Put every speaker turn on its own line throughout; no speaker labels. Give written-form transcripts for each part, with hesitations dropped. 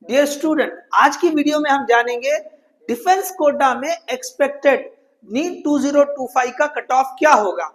Dear student, आज की video में हम जानेंगे डिफेंस कोटा में एक्सपेक्टेड नीट 2025 का कट ऑफ क्या होगा।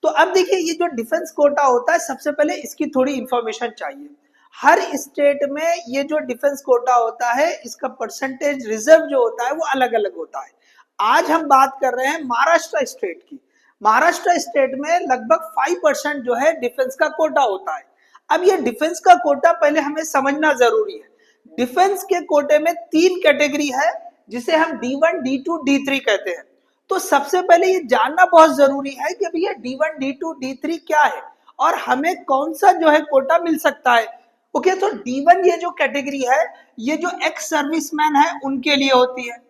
तो अब देखिए, ये जो डिफेंस कोटा होता है, सबसे पहले इसकी थोड़ी इंफॉर्मेशन चाहिए। हर स्टेट में ये जो डिफेंस कोटा होता है, इसका परसेंटेज रिजर्व जो होता है वो अलग अलग होता है। आज हम बात कर रहे हैं महाराष्ट्र स्टेट की। महाराष्ट्र स्टेट में लगभग 5% जो है डिफेंस का कोटा होता है। अब ये डिफेंस का कोटा पहले हमें समझना जरूरी है। डिफेंस के कोटे में 3 कैटेगरी है, जिसे हम D1, D2, D3 कहते हैं। तो सबसे पहले ये जानना बहुत जरूरी है कि भैया D1, D2, D3 क्या है और हमें कौन सा जो है कोटा मिल सकता है। ओके, तो D1 ये जो कैटेगरी है, ये जो एक्स सर्विसमैन है उनके लिए होती है।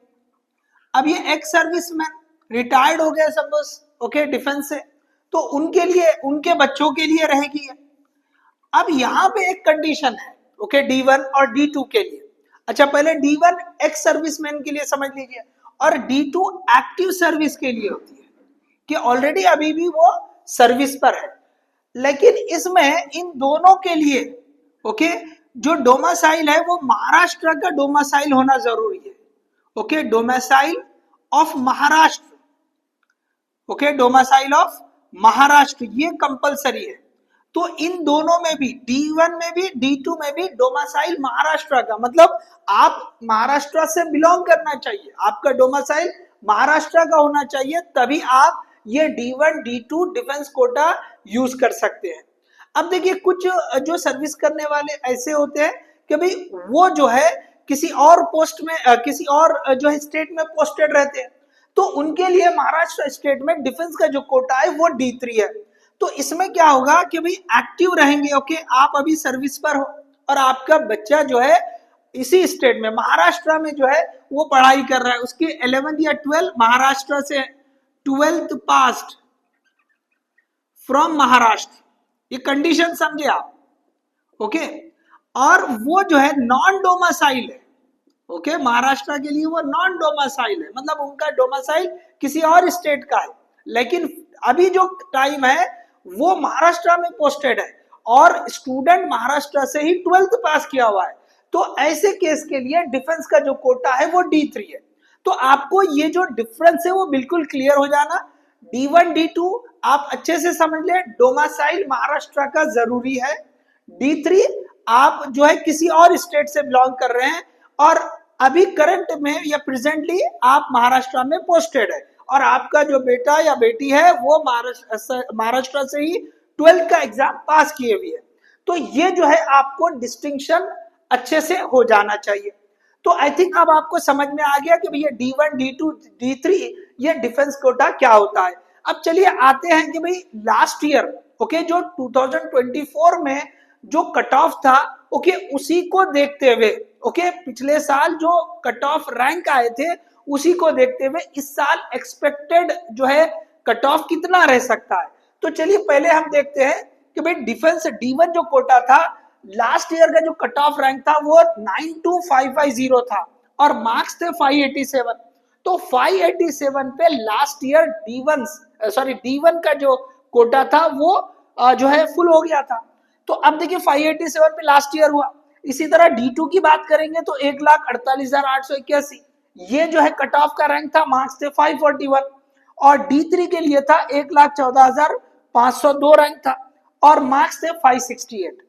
अब ये एक्स सर्विसमैन रिटायर्ड हो गए सपोज, ओके, डिफेंस से, तो उनके लिए, उनके बच्चों के लिए रहेगी। अब यहाँ पे एक कंडीशन है, ओके, D1 और D2 के लिए। अच्छा, पहले D1 एक्स सर्विसमैन के लिए समझ लीजिए, और D2 एक्टिव सर्विस के लिए होती है कि ऑलरेडी अभी भी वो सर्विस पर है। लेकिन इसमें इन दोनों के लिए, ओके, जो डोमासाइल है वो महाराष्ट्र का डोमासाइल होना जरूरी है। Okay, domicile of Maharashtra, okay, domicile of Maharashtra ये कंपलसरी है। तो इन दोनों में भी, D1 में भी D2 में भी डोमासाइल महाराष्ट्र का, मतलब आप महाराष्ट्र से बिलोंग करना चाहिए, आपका डोमासाइल महाराष्ट्र का होना चाहिए, तभी आप ये D1 D2 defence Kota use कर सकते हैं। अब देखिए, कुछ जो सर्विस करने वाले ऐसे होते हैं कि भाई वो जो है किसी और पोस्ट में, किसी और जो है स्टेट में पोस्टेड रहते हैं, तो उनके लिए महाराष्ट्र स्टेट में डिफेंस का जो कोटा है वो D3 है। तो इसमें क्या होगा कि भाई एक्टिव रहेंगे, ओके, आप अभी सर्विस पर हो और आपका बच्चा जो है इसी स्टेट में महाराष्ट्र में जो है वो पढ़ाई कर रहा है, उसकी 11th या 12th महाराष्ट्र से, 12th पास्ट फ्रॉम महाराष्ट्र, ये कंडीशन समझे आप, ओके। और वो जो है नॉन डोमासाइल है, ओके, महाराष्ट्र के लिए वो नॉन डोमासाइल है, मतलब उनका डोमासाइल किसी और स्टेट का है, लेकिन अभी जो टाइम है वो महाराष्ट्र में पोस्टेड है और स्टूडेंट महाराष्ट्र से ही 12th पास किया हुआ है। तो ऐसे केस के लिए डिफेंस का जो कोटा है वो D3 है। तो आपको ये जो डिफरेंस है वो बिल्कुल क्लियर हो जाना। D1 D2 आप अच्छे से समझ ले, डोमासाइल महाराष्ट्र का जरूरी है। D3 आप जो है किसी और स्टेट से बिलोंग कर रहे हैं और अभी करंट में या प्रेजेंटली आप महाराष्ट्र में पोस्टेड है और आपका जो बेटा या बेटी है वो महाराष्ट्र से ही 12th का एग्जाम पास किए हुए है। तो ये जो है आपको डिस्टिंक्शन अच्छे से हो जाना चाहिए। तो आई थिंक अब आपको समझ में आ गया कि भैया D1 D2 D3 ये डिफेंस कोटा क्या होता है। अब चलिए आते हैं कि भाई लास्ट ईयर, ओके, जो 2024 में जो कट ऑफ था, ओके, उसी को देखते हुए, ओके, पिछले साल जो कट ऑफ रैंक आए थे उसी को देखते हुए इस साल एक्सपेक्टेड जो है कट ऑफ कितना रह सकता है। तो चलिए पहले हम देखते हैं कि भाई डिफेंस D1 जो कोटा था, लास्ट ईयर का जो कट ऑफ रैंक था वो 92550 था और मार्क्स थे 587। तो 587 पे लास्ट ईयर D1 का जो कोटा था वो जो है फुल हो गया था। तो अब देखिए 587 पे लास्ट ईयर हुआ। इसी तरह D2 की बात करेंगे तो 1,48,881 ये जो है कट ऑफ का रैंक था, मार्क्स थे 541 और D3 के लिए था 1,14,502 रैंक था और मार्क्स थे 568।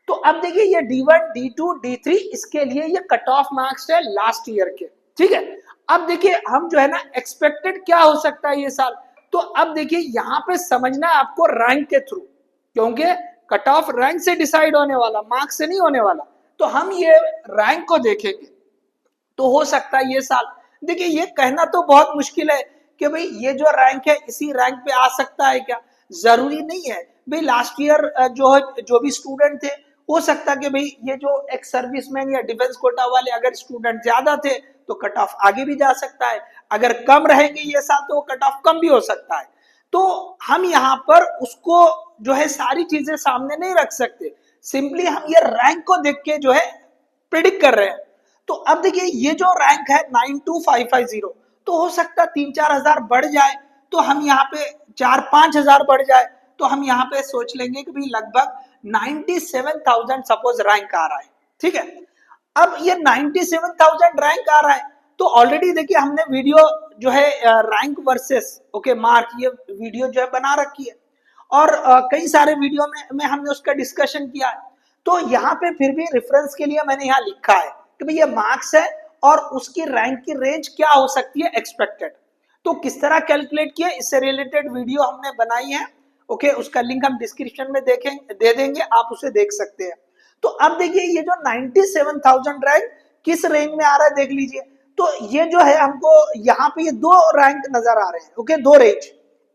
तो अब देखिए ये D1 D2 D3 इसके लिए ये कट ऑफ मार्क्स है लास्ट ईयर के, ठीक है। अब देखिए हम जो है ना एक्सपेक्टेड क्या हो सकता है ये साल। तो अब देखिए यहाँ पे समझना है आपको रैंक के थ्रू, क्योंकि कट ऑफ रैंक से डिसाइड होने वाला, मार्क्स से नहीं होने वाला। तो हम ये रैंक को देखेंगे तो हो सकता है ये साल, देखिए ये कहना तो बहुत मुश्किल है कि भाई ये जो रैंक है इसी रैंक पे आ सकता है क्या, जरूरी नहीं है भाई। लास्ट ईयर जो भी स्टूडेंट थे, हो सकता है कि भाई ये जो एक्स सर्विसमैन या डिफेंस कोटा वाले अगर स्टूडेंट ज्यादा थे तो कट ऑफ आगे भी जा सकता है, अगर कम रहेंगे ये साल तो कट ऑफ कम भी हो सकता है। तो हम यहाँ पर उसको जो है सारी चीजें सामने नहीं रख सकते, सिंपली हम ये रैंक को देख के जो है प्रिडिक्ट कर रहे हैं। तो अब देखिए ये जो रैंक है 92550, तो हो सकता है 3-4 हजार बढ़ जाए, तो हम यहाँ पे 4-5 हजार बढ़ जाए, तो हम यहाँ पे सोच लेंगे कि भाई लगभग 97,000 सपोज रैंक आ रहा है, ठीक है। अब ये 97,000 रैंक आ रहा है, तो ऑलरेडी देखिए हमने वीडियो जो है रैंक वर्सेस ओके मार्क, ये वीडियो जो है बना रखी है और कई सारे वीडियो में हमने उसका डिस्कशन किया है। तो यहाँ पे फिर भी रेफरेंस के लिए मैंने यहाँ लिखा है कि भाई ये मार्क्स है और उसकी रैंक की रेंज क्या हो सकती है एक्सपेक्टेड। तो किस तरह कैलकुलेट किया, इससे रिलेटेड वीडियो हमने बनाई है ओके, उसका लिंक हम डिस्क्रिप्शन में दे देंगे, आप उसे देख सकते हैं। तो अब देखिए ये जो 97,000 रैंक किस रेंज में आ रहा है देख लीजिए। तो ये जो है हमको यहाँ पे ये दो रैंक नजर आ रहे हैं ओके, दो रेंज,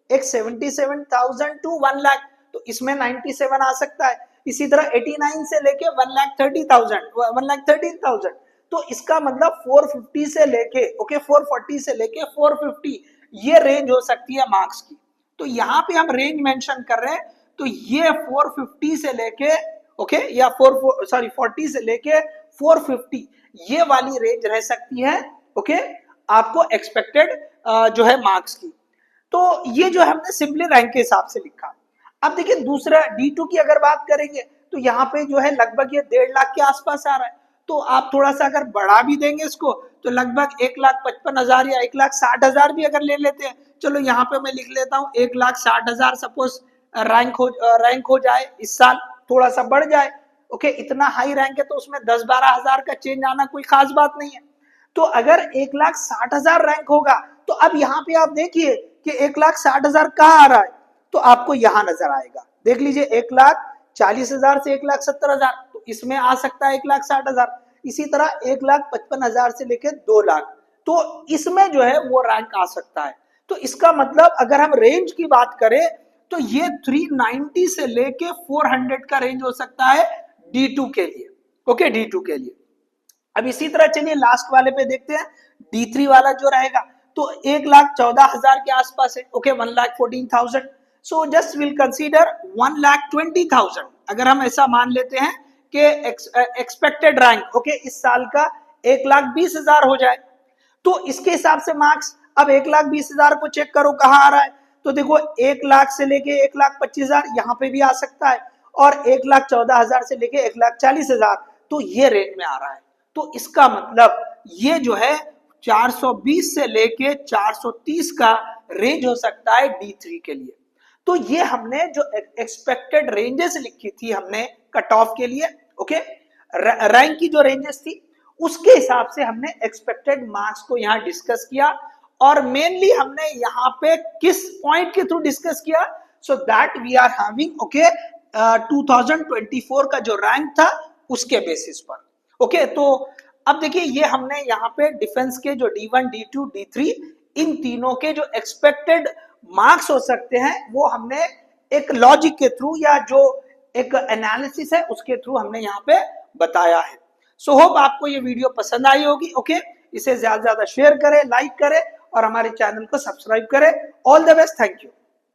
एक 77,000 टू 1 लाख, तो इसमें 97 आ सकता है। इसी तरह 89 से लेके 1,30,000, तो इसका मतलब 450 से लेके ओके 440 से लेके 450 ये रेंज हो सकती है मार्क्स की। तो यहाँ पे हम रेंज मेंशन कर रहे हैं, तो ये 450 से लेके ओके या 40 से लेके 450 ये वाली रेंज रह सकती है ओके आपको एक्सपेक्टेड जो है मार्क्स की। तो ये जो है हमने सिंपली रैंक के हिसाब से लिखा। अब देखिए दूसरा D2 की अगर बात करेंगे तो यहाँ पे जो है लगभग ये 1.5 लाख के आसपास आ रहा है। तो आप थोड़ा सा अगर बढ़ा भी देंगे इसको तो लगभग 1,55,000 या 1,60,000 भी अगर ले लेते हैं, चलो यहाँ पे मैं लिख लेता हूँ 1,60,000 सपोज रैंक हो जाए इस साल, थोड़ा सा बढ़ जाए ओके, इतना हाई रैंक है तो उसमें 10-12 हजार का चेंज आना कोई खास बात नहीं है। तो अगर 1,60,000 रैंक होगा तो अब यहाँ पे आप देखिए कि 1,60,000 कहाँ आ रहा है, तो आपको यहाँ नजर आएगा, देख लीजिए 1,40,000 से 1,70,000, तो इसमें आ सकता है 1,60,000। इसी तरह 1,55,000 से लेकर 2 लाख, तो इसमें जो है वो रैंक आ सकता है। तो इसका मतलब अगर हम रेंज की बात करें तो ये 390 से लेके 400 का रेंज हो सकता है D2 के लिए ओके, D2 के लिए। अब इसी तरह चलिए लास्ट वाले पे देखते हैं, D3 वाला जो रहेगा तो 1,14,000 के आसपास है okay, 1,14,000। So just will consider 1,20,000, अगर हम ऐसा मान लेते हैं कि एक्सपेक्टेड रैंक ओके इस साल का 1,20,000 हो जाए, तो इसके हिसाब से मार्क्स अब 1,20,000 को चेक करो कहाँ आ रहा है, तो देखो 1 लाख से लेके 1,25,000 यहाँ पे भी आ सकता है और 1,14,000 से लेके 1,40,000 तो ये रेंज में आ रहा है। तो इसका मतलब ये जो है 420 से लेके 430 का रेंज हो सकता है D3 के लिए। तो ये हमने जो एक्सपेक्टेड रेंजेस लिखी थी हमने कट ऑफ के लिए ओके, रैंक की जो रेंजेस थी उसके हिसाब से हमने एक्सपेक्टेड मार्क्स को यहाँ डिस्कस किया और मेनली हमने यहाँ पे किस पॉइंट के थ्रू डिस्कस किया, so that we are having okay 2024 का जो रैंक था उसके बेसिस पर ओके। तो अब देखिए ये हमने यहाँ पे डिफेंस के जो D1, D2, D3 इन तीनों के जो एक्सपेक्टेड मार्क्स हो सकते हैं वो हमने एक लॉजिक के थ्रू या जो एक एनालिसिस है उसके थ्रू हमने यहाँ पे बताया है। सो होप आपको ये वीडियो पसंद आई होगी ओके, इसे ज्यादा से ज्यादा शेयर करें, लाइक करें और हमारे चैनल को सब्सक्राइब करें। All the best, thank you.